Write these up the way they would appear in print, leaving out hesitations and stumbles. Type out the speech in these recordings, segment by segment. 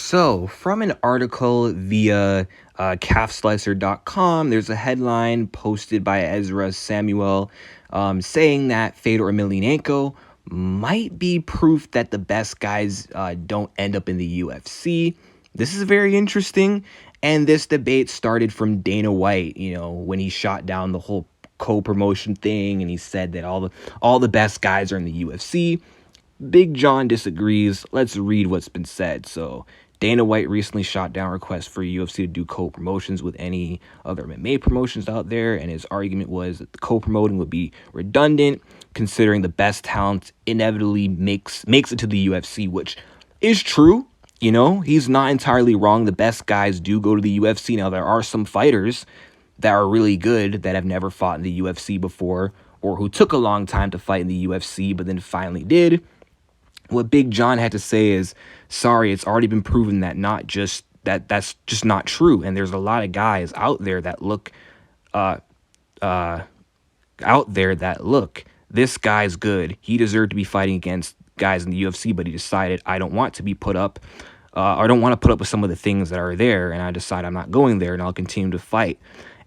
So, from an article via calfslicer.com, there's a headline posted by Ezra Samuel saying that Fedor Emelianenko might be proof that the best guys don't end up in the UFC. This is very interesting, and this debate started from Dana White, when he shot down the whole co-promotion thing, and he said that all the best guys are in the UFC. Big John disagrees. Let's read what's been said. So, Dana White recently shot down requests for UFC to do co-promotions with any other MMA promotions out there, and his argument was that the co-promoting would be redundant, considering the best talent inevitably makes it to the UFC, which is true. He's not entirely wrong. The best guys do go to the UFC. Now, there are some fighters that are really good that have never fought in the UFC before, or who took a long time to fight in the UFC, but then finally did. What Big John had to say is, sorry, it's already been proven that that's just not true. And there's a lot of guys out there that look, this guy's good. He deserved to be fighting against guys in the UFC, but he decided, I don't want to be put up, I don't want to put up with some of the things that are there. And I decide I'm not going there, and I'll continue to fight.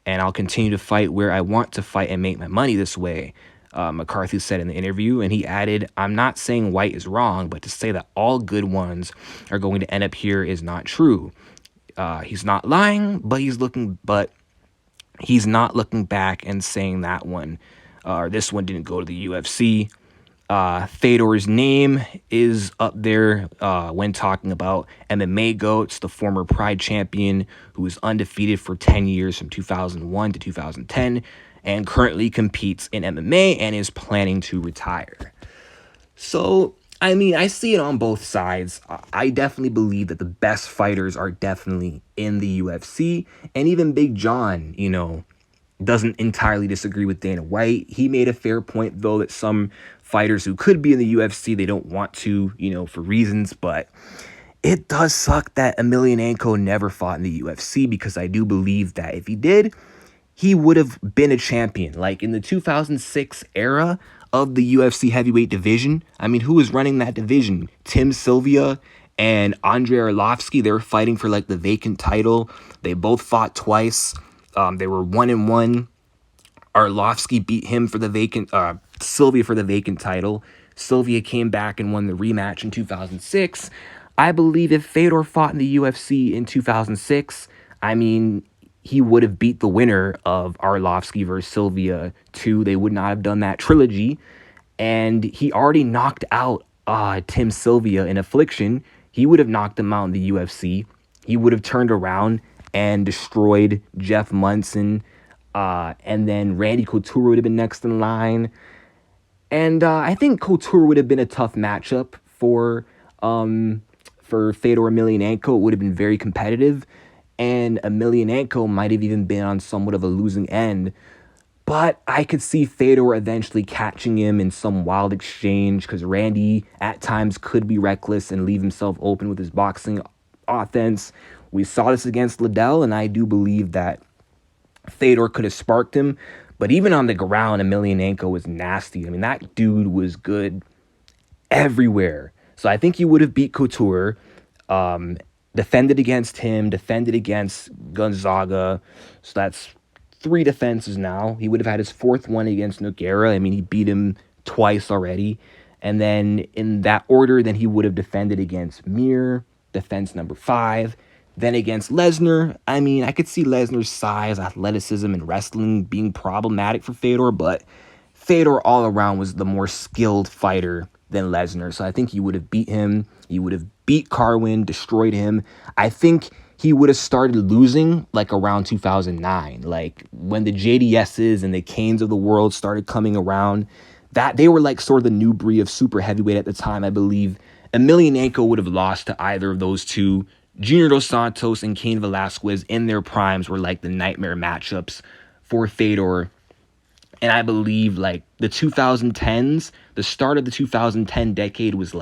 And I'll continue to fight where I want to fight and make my money this way. McCarthy said in the interview, and he added, I'm not saying White is wrong, but to say that all good ones are going to end up here is not true. He's not lying, but he's not looking back and saying that one or this one didn't go to the UFC. Fedor's name is up there when talking about MMA GOATs, the former Pride champion who was undefeated for 10 years from 2001 to 2010 and currently competes in MMA and is planning to retire. So, I see it on both sides. I definitely believe that the best fighters are definitely in the UFC, and even Big John, doesn't entirely disagree with Dana White. He made a fair point, though, that some fighters who could be in the UFC, they don't want to, for reasons, but it does suck that Emelianenko never fought in the UFC, because I do believe that if he did, he would have been a champion. Like in the 2006 era of the UFC heavyweight division, who was running that division? Tim Sylvia and Andrei Arlovsky. They were fighting for the vacant title. They both fought twice. They were 1-1. Arlovsky beat him for the vacant, Sylvia for the vacant title. Sylvia came back and won the rematch in 2006. I believe if Fedor fought in the UFC in 2006, he would have beat the winner of Arlovsky versus Sylvia 2. They would not have done that trilogy. And he already knocked out Tim Sylvia in Affliction. He would have knocked him out in the UFC. He would have turned around and destroyed Jeff Munson. And then Randy Couture would have been next in line. And I think Couture would have been a tough matchup for Fedor Emelianenko. It would have been very competitive. And Emelianenko might have even been on somewhat of a losing end. But I could see Fedor eventually catching him in some wild exchange, because Randy at times could be reckless and leave himself open with his boxing offense. We saw this against Liddell, and I do believe that Fedor could have sparked him. But even on the ground, Emelianenko was nasty. That dude was good everywhere. So I think he would have beat Couture. Defended against him, defended against Gonzaga. So that's 3 defenses now. He would have had his 4th one against Nogueira. He beat him twice already. And then in that order, then he would have defended against Mir, defense number 5. Then against Lesnar. I could see Lesnar's size, athleticism, and wrestling being problematic for Fedor, but Fedor all around was the more skilled fighter than Lesnar. So I think he would have beat him. He would have beat Carwin, destroyed him. I think he would have started losing around 2009, when the JDSs and the Canes of the world started coming around. That they were sort of the new breed of super heavyweight at the time. I believe Emelianenko would have lost to either of those two. Junior Dos Santos and Cain Velasquez in their primes were the nightmare matchups for Fedor. And I believe the 2010s, the start of the 2010 decade was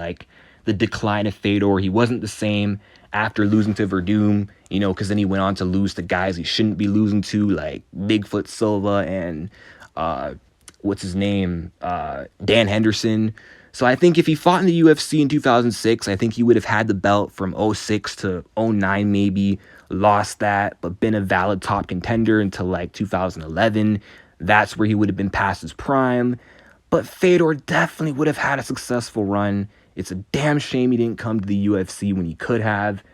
the decline of Fedor. He wasn't the same after losing to Verdum, because then he went on to lose to guys he shouldn't be losing to, like Bigfoot Silva and what's his name, Dan Henderson. So I think if he fought in the UFC in 2006, I think he would have had the belt from '06 to '09 maybe, lost that, but been a valid top contender until like 2011. That's where he would have been past his prime. But Fedor definitely would have had a successful run. It's a damn shame he didn't come to the UFC when he could have.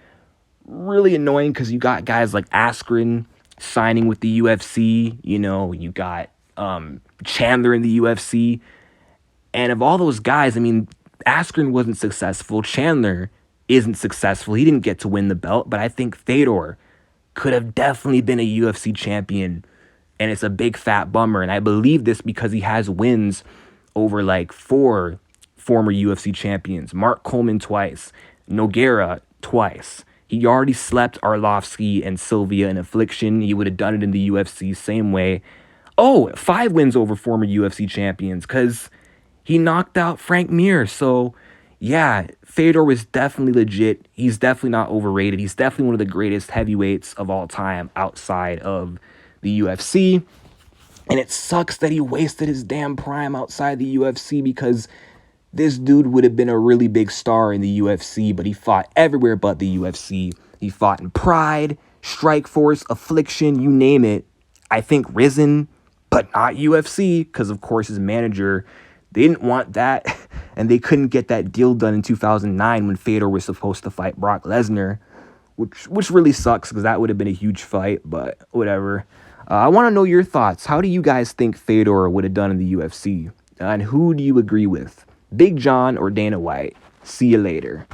Really annoying because you got guys like Askren signing with the UFC. You know, you got Chandler in the UFC. And of all those guys, I mean, Askren wasn't successful. Chandler isn't successful. He didn't get to win the belt, but I think Fedor could have definitely been a UFC champion. And it's a big fat bummer. And I believe this because he has wins over like 4 former UFC champions. Mark Coleman twice, Nogueira twice. He already slept Arlovsky and Sylvia in Affliction. He would have done it in the UFC same way. Oh, 5 wins over former UFC champions because he knocked out Frank Mir. So, yeah, Fedor was definitely legit. He's definitely not overrated. He's definitely one of the greatest heavyweights of all time outside of the UFC. And it sucks that he wasted his damn prime outside the UFC because this dude would have been a really big star in the UFC, but he fought everywhere but the UFC. He fought in Pride, Strikeforce, Affliction, you name it. I think Risen, but not UFC, because of course his manager, they didn't want that, and they couldn't get that deal done in 2009 when Fedor was supposed to fight Brock Lesnar, which really sucks because that would have been a huge fight, but whatever. I want to know your thoughts. How do you guys think Fedor would have done in the UFC? And who do you agree with? Big John or Dana White? See you later.